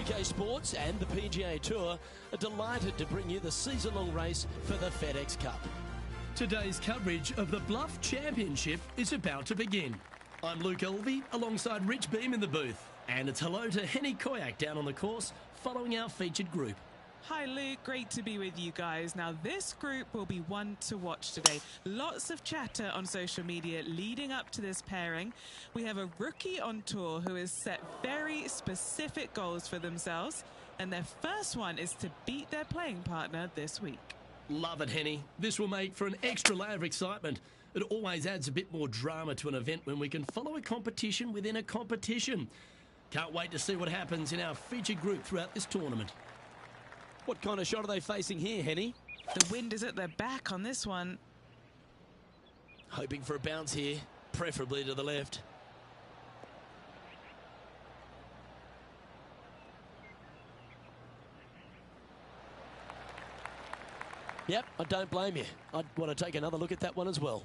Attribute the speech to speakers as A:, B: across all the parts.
A: 2K Sports and the PGA Tour are delighted to bring you the season-long race for the FedEx Cup. Today's coverage of the Bluff Championship is about to begin. I'm Luke Elvey alongside Rich Beam in the booth, and it's hello to Henny Koyak down on the course following our featured group.
B: Hi Luke, great to be with you guys. Now this group will be one to watch today. Lots of chatter on social media leading up to this pairing. We have a rookie on tour who has set very specific goals for themselves, and their first one is to beat their playing partner this week.
A: Love it, Henny. This will make for an extra layer of excitement. It always adds a bit more drama to an event when we can follow a competition within a competition. Can't wait to see what happens in our featured group throughout this tournament. What kind of shot are they facing here, Henny?
B: The wind is at their back on this one.
A: Hoping for a bounce here, preferably to the left. Yep, I don't blame you. I'd want to take another look at that one as well.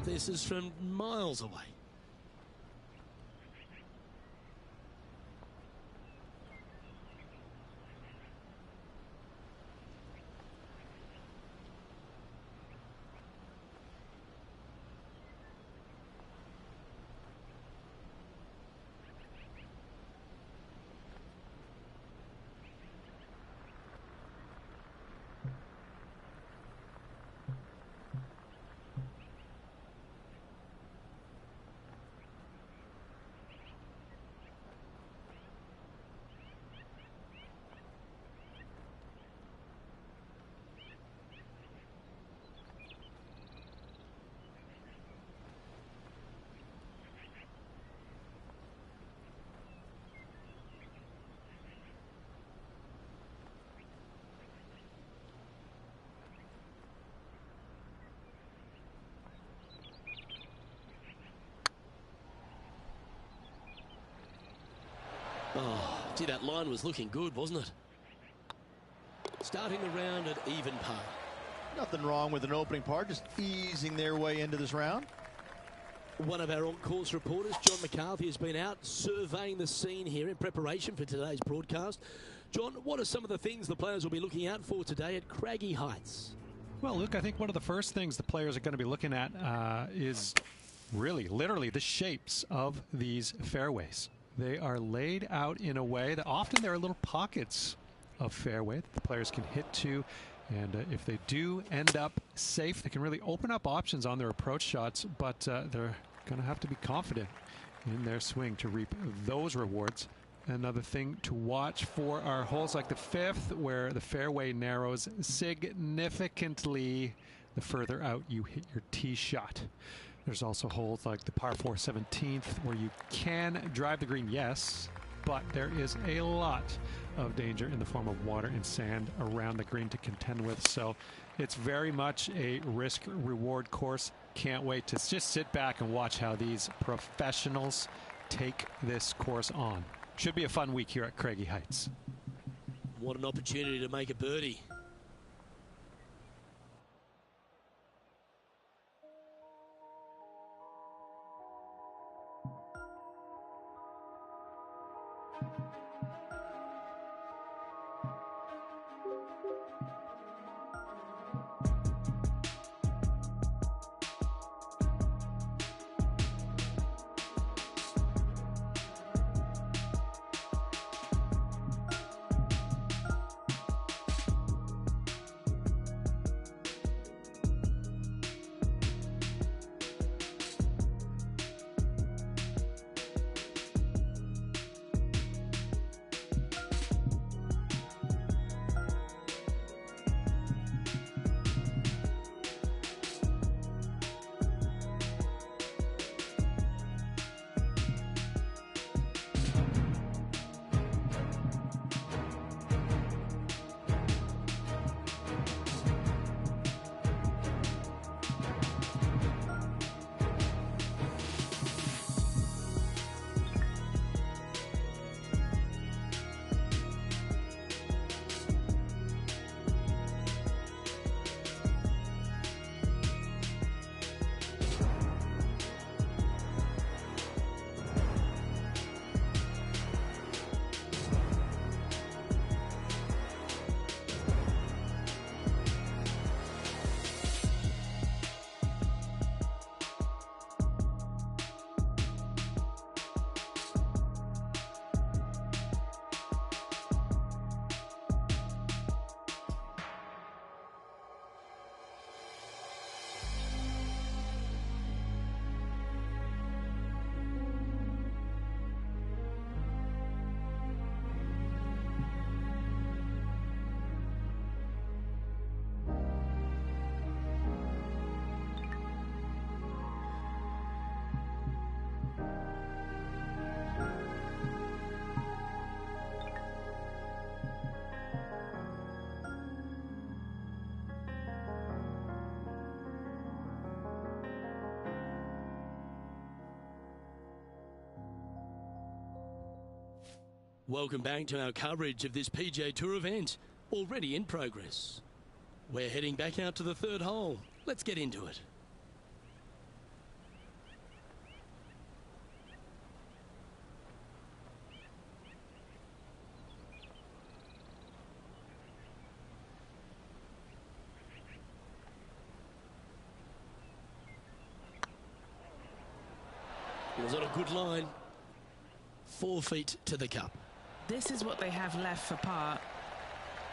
A: This is from miles away. Oh, gee, that line was looking good, wasn't it? Starting the round at even par.
C: Nothing wrong with an opening par, just easing their way into this round.
A: One of our on-course reporters, John McCarthy, has been out surveying the scene here in preparation for today's broadcast. John, what are some of the things the players will be looking out for today at Craggy Heights?
D: Well, Luke, I think one of the first things the players are going to be looking at is really, literally, the shapes of these fairways. They are laid out in a way that often there are little pockets of fairway that the players can hit to. And if they do end up safe, they can really open up options on their approach shots. But they're going to have to be confident in their swing to reap those rewards. Another thing to watch for are holes like the fifth, where the fairway narrows significantly the further out you hit your tee shot. There's also holes like the par 4 17th where you can drive the green, yes, but there is a lot of danger in the form of water and sand around the green to contend with. So it's very much a risk-reward course. Can't wait to just sit back and watch how these professionals take this course on. Should be a fun week here at Craigie Heights.
A: What an opportunity to make a birdie. Welcome back to our coverage of this PGA Tour event, already in progress. We're heading back out to the third hole. Let's get into it. It was on a good line. 4 feet to the cup.
B: This is what they have left for par.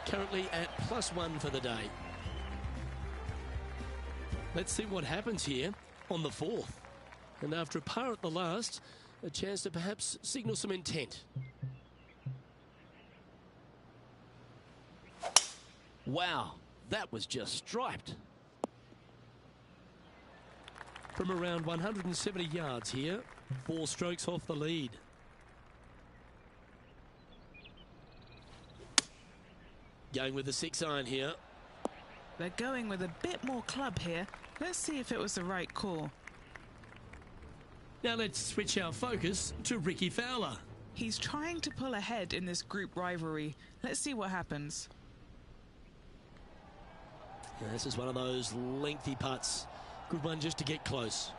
A: Currently at +1 for the day. Let's see what happens here on the 4th. And after a par at the last, a chance to perhaps signal some intent. Wow, that was just striped. From around 170 yards here, 4 strokes off the lead. Going with the 6-iron here.
B: They're going with a bit more club here. Let's see if it was the right call.
A: Now let's switch our focus to Rickie Fowler.
B: He's trying to pull ahead in this group rivalry. Let's see what happens.
A: Yeah, this is one of those lengthy putts. Good one just to get close.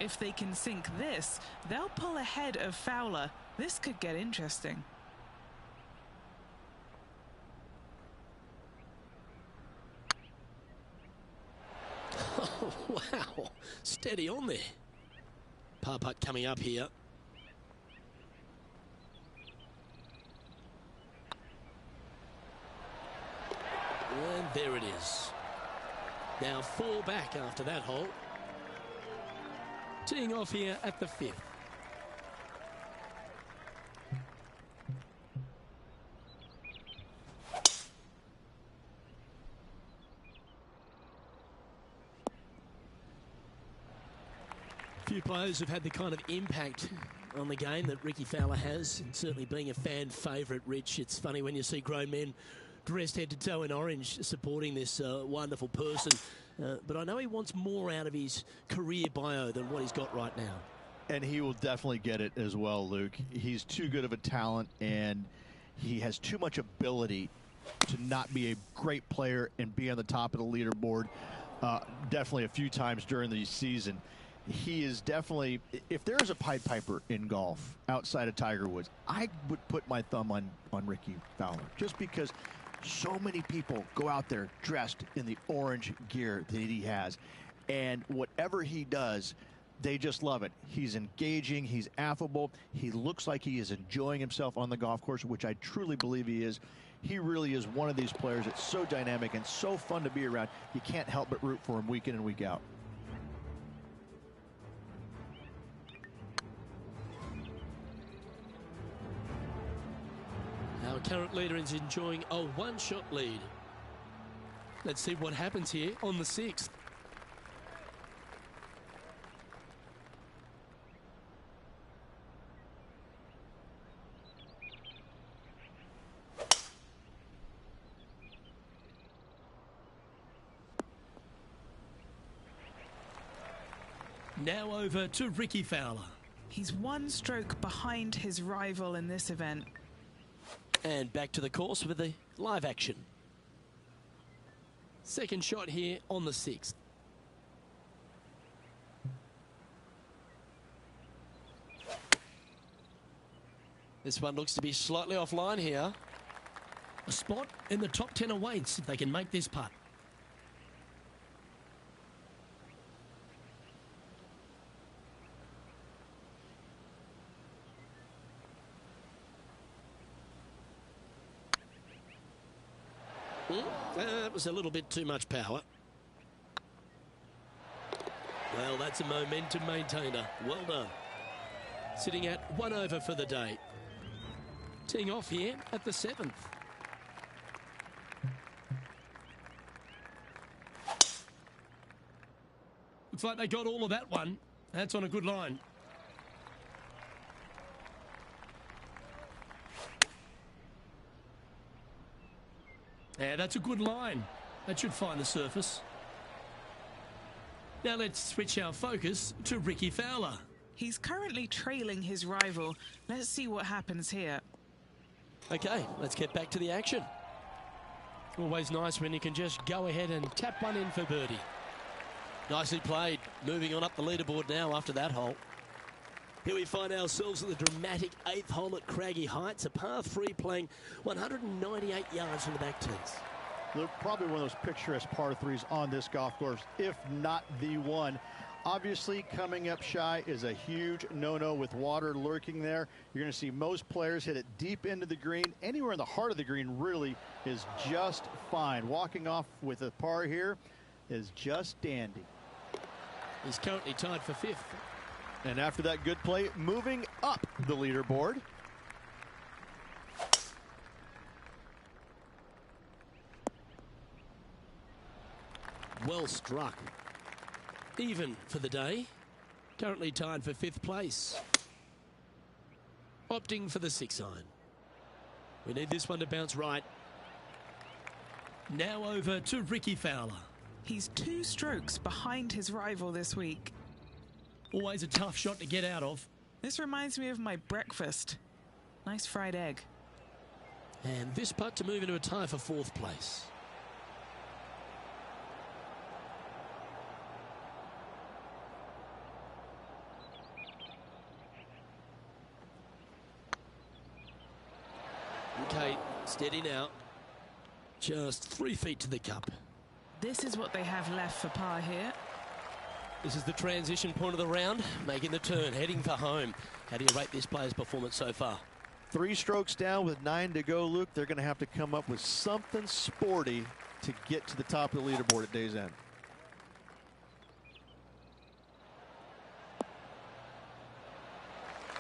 B: If they can sink this, they'll pull ahead of Fowler. This could get interesting.
A: Oh, wow. Steady on there. Par putt coming up here. And there it is. Now 4 back after that hole. Teeing off here at the 5th. Few players have had the kind of impact on the game that Rickie Fowler has, and certainly being a fan favourite, Rich. It's funny when you see grown men dressed head to toe in orange supporting this wonderful person. But I know he wants more out of his career bio than what he's got right now.
C: And he will definitely get it as well, Luke. He's too good of a talent, and he has too much ability to not be a great player and be on the top of the leaderboard definitely a few times during the season. He is definitely, if there is a Pied Piper in golf outside of Tiger Woods, I would put my thumb on Rickie Fowler, just because so many people go out there dressed in the orange gear that he has, and whatever he does, they just love it. He's engaging, he's affable, he looks like he is enjoying himself on the golf course, which I truly believe he is. He really is one of these players that's so dynamic and so fun to be around. You can't help but root for him week in and week out.
A: Our current leader is enjoying a one-shot lead. Let's see what happens here on the 6th. Now over to Rickie Fowler.
B: He's one stroke behind his rival in this event.
A: And back to the course with the live action. Second shot here on the 6th. This one looks to be slightly offline here. A spot in the top 10 awaits if they can make this putt. That was a little bit too much power. Well, that's a momentum maintainer. Well done. Sitting at 1 over for the day. Teeing off here at the 7th. Looks like they got all of that one. That's on a good line. Yeah, that's a good line. That should find the surface. Now let's switch our focus to Rickie Fowler.
B: He's currently trailing his rival. Let's see what happens here.
A: Okay, let's get back to the action. Always nice when you can just go ahead and tap one in for birdie. Nicely played. Moving on up the leaderboard now after that hole. Here we find ourselves at the dramatic 8th hole at Craggy Heights, a par 3 playing 198 yards from the back tees.
C: Look, probably one of those picturesque par 3s on this golf course, if not the one. Obviously, coming up shy is a huge no-no with water lurking there. You're going to see most players hit it deep into the green. Anywhere in the heart of the green really is just fine. Walking off with a par here is just dandy.
A: He's currently tied for 5th.
C: And after that good play, moving up the leaderboard.
A: Well struck. Even for the day. Currently tied for 5th place. Opting for the 6 iron. We need this one to bounce right. Now over to Rickie Fowler.
B: He's 2 strokes behind his rival this week.
A: Always a tough shot to get out of.
B: This reminds me of my breakfast. Nice fried egg.
A: And this putt to move into a tie for 4th place. Okay, steady now. Just 3 feet to the cup.
B: This is what they have left for par here.
A: This is the transition point of the round, making the turn, heading for home. How do you rate this player's performance so far?
C: 3 strokes down with 9 to go, Luke. They're going to have to come up with something sporty to get to the top of the leaderboard at day's end.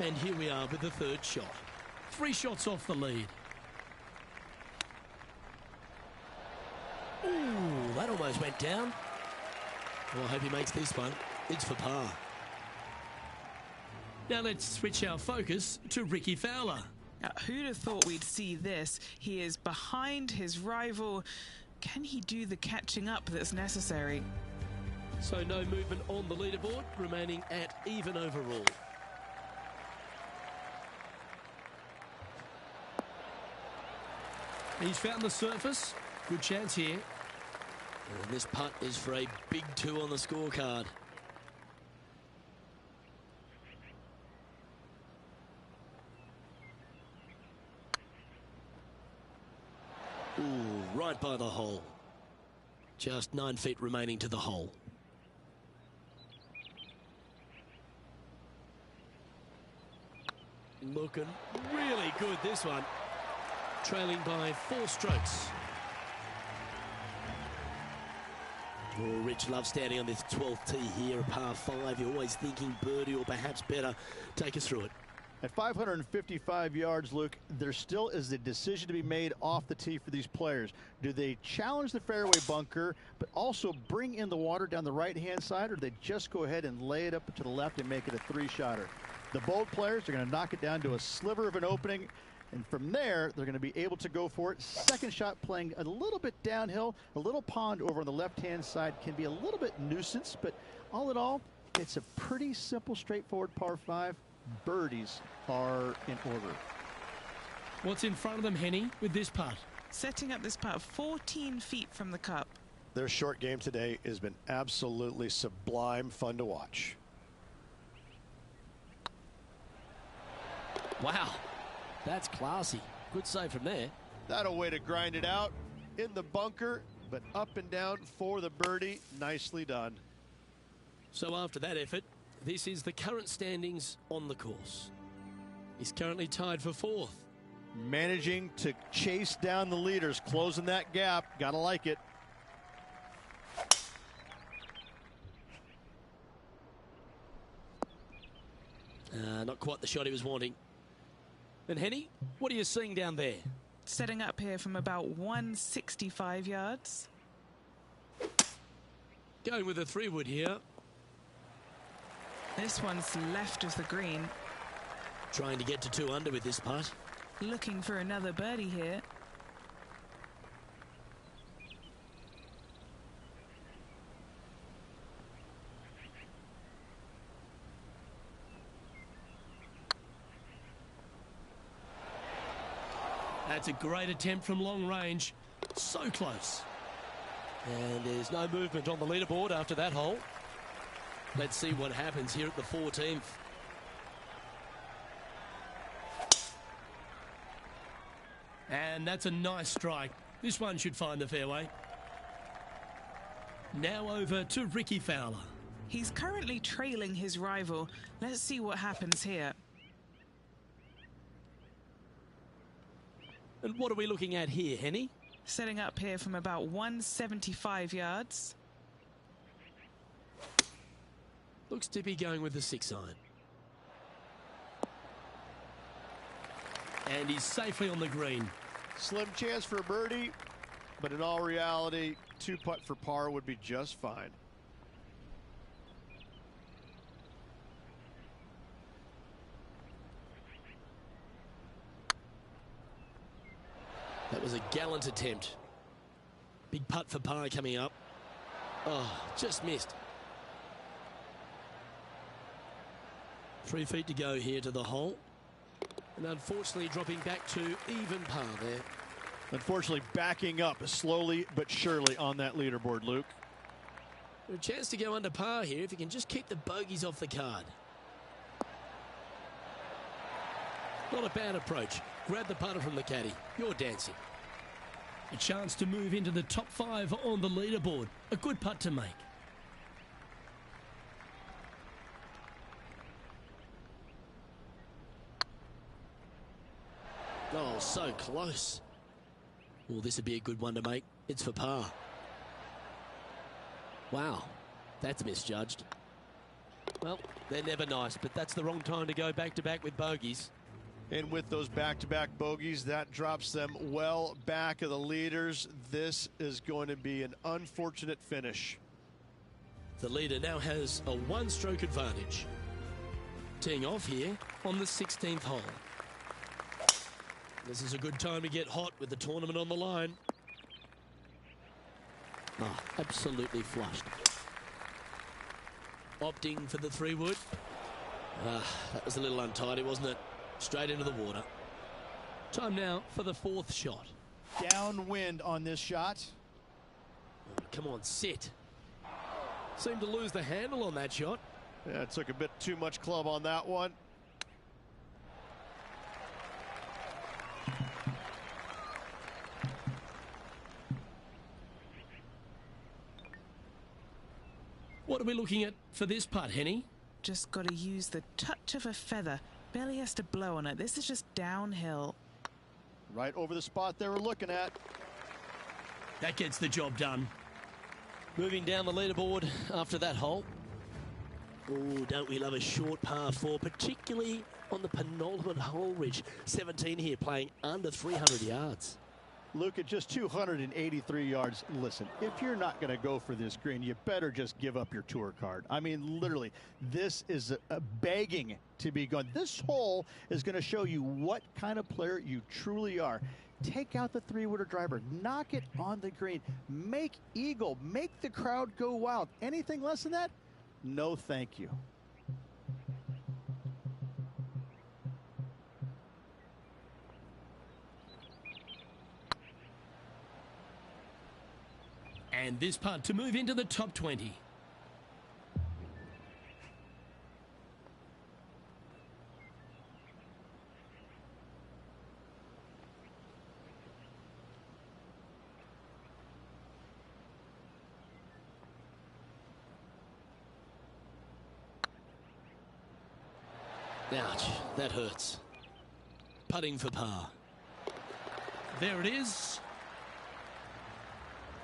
A: And here we are with the 3rd shot. 3 shots off the lead. Ooh, that almost went down. Well, I hope he makes this one. It's for par. Now let's switch our focus to Rickie Fowler.
B: Who'd have thought we'd see this? He is behind his rival. Can he do the catching up that's necessary?
A: So no movement on the leaderboard, remaining at even overall. He's found the surface. Good chance here.
E: And this putt is for a big 2 on the scorecard. Ooh, right by the hole. Just 9 feet remaining to the hole. Looking really good, this one. Trailing by 4 strokes. Oh, Rich loves standing on this 12th tee here, a par 5. You're always thinking birdie or perhaps better. Take us through it.
C: At 555 yards, Luke, there still is a decision to be made off the tee for these players. Do they challenge the fairway bunker, but also bring in the water down the right-hand side, or do they just go ahead and lay it up to the left and make it a 3-shotter? The bold players are going to knock it down to a sliver of an opening, and from there, they're going to be able to go for it. Second shot playing a little bit downhill. A little pond over on the left-hand side can be a little bit nuisance, but all in all, it's a pretty simple, straightforward par 5. Birdies are in order.
A: What's in front of them, Henny, with this putt?
B: Setting up this putt 14 feet from the cup.
F: Their short game today has been absolutely sublime fun to watch.
E: Wow, that's classy. Good save from there.
F: That a way to grind it out in the bunker, but up and down for the birdie. Nicely done.
E: So after that effort, this is the current standings on the course. He's currently tied for 4th.
C: Managing to chase down the leaders, closing that gap. Gotta like it.
E: Not quite the shot he was wanting. And Henny, what are you seeing down there?
B: Setting up here from about 165 yards.
E: Going with a 3-wood here.
B: This one's left of the green.
E: Trying to get to 2 under with this putt.
B: Looking for another birdie here.
A: That's a great attempt from long range. So close.
E: And there's no movement on the leaderboard after that hole. Let's see what happens here at the 14th.
A: And that's a nice strike. This one should find the fairway. Now over to Ricky Fowler.
B: He's currently trailing his rival. Let's see what happens here.
E: And what are we looking at here, Henny?
B: Setting up here from about 175 yards.
E: Looks to be going with the 6-iron.
A: And he's safely on the green.
F: Slim chance for a birdie, but in all reality, 2-putt for par would be just fine.
E: That was a gallant attempt. Big putt for par coming up. Oh, just missed. 3 feet to go here to the hole. And unfortunately dropping back to even par there.
C: Unfortunately backing up slowly but surely on that leaderboard, Luke.
E: A chance to go under par here if he can just keep the bogeys off the card. Not a bad approach. Grab the putter from the caddy. You're dancing.
A: A chance to move into the top 5 on the leaderboard. A good putt to make.
E: Oh, so close. Well, this would be a good one to make. It's for par. Wow, that's misjudged. Well, they're never nice, but that's the wrong time to go back-to-back with bogeys.
F: And with those back-to-back bogeys, that drops them well back of the leaders. This is going to be an unfortunate finish.
E: The leader now has a 1-stroke advantage. Teeing off here on the 16th hole. This is a good time to get hot with the tournament on the line. Oh, absolutely flushed. Opting for the 3-wood. That was a little untidy, wasn't it? Straight into the water. Time now for the 4th shot.
C: downwind on this shot.
E: Come on, sit. Seemed to lose the handle on that shot.
F: Yeah, it took a bit too much club on that one.
A: What are we looking at for this putt, Henny?
B: Just got to use the touch of a feather. Barely has to blow on it. This is just downhill.
C: Right over the spot they were looking at.
A: That gets the job done.
E: Moving down the leaderboard after that hole. Oh, don't we love a short par 4, particularly on the penultimate hole, Rich. 17 here, playing under 300 yards.
C: Luke, at just 283 yards, listen, if you're not going to go for this green, you better just give up your tour card. I mean, literally, this is a begging to be gone. This hole is going to show you what kind of player you truly are. Take out the three-wooder driver, knock it on the green, make eagle, make the crowd go wild. Anything less than that? No, thank you.
A: And this putt to move into the top 20.
E: Ouch, that hurts. Putting for par.
A: There it is.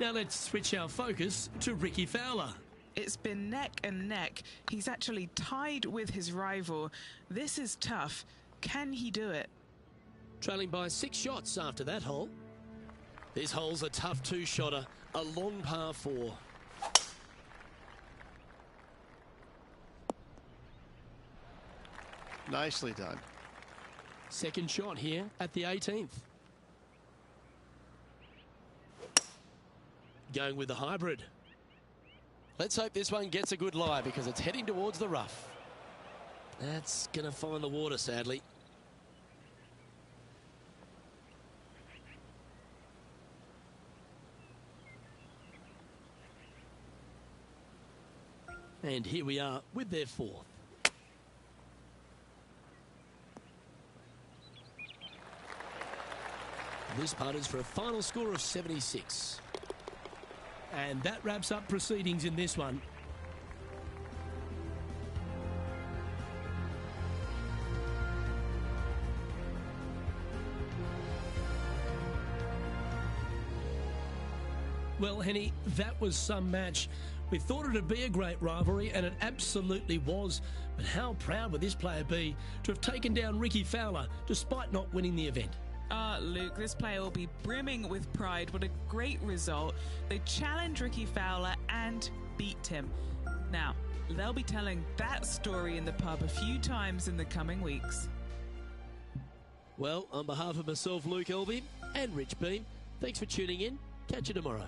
A: Now let's switch our focus to Rickie Fowler.
B: It's been neck and neck. He's actually tied with his rival. This is tough. Can he do it?
E: Trailing by 6 shots after that hole. This hole's a tough two-shotter, a long par 4.
F: Nicely done.
A: Second shot here at the 18th.
E: Going with the hybrid. Let's hope this one gets a good lie because it's heading towards the rough. That's going to find the water, sadly. And here we are with their 4th. This putt is for a final score of 76.
A: And that wraps up proceedings in this one. Well, Henny, that was some match. We thought it'd be a great rivalry, and it absolutely was. But how proud would this player be to have taken down Rickie Fowler despite not winning the event?
B: Luke, this player will be brimming with pride. What a great result. They challenged Rickie Fowler and beat him. Now, they'll be telling that story in the pub a few times in the coming weeks.
E: Well, on behalf of myself, Luke Elvey, and Rich Beem, thanks for tuning in. Catch you tomorrow.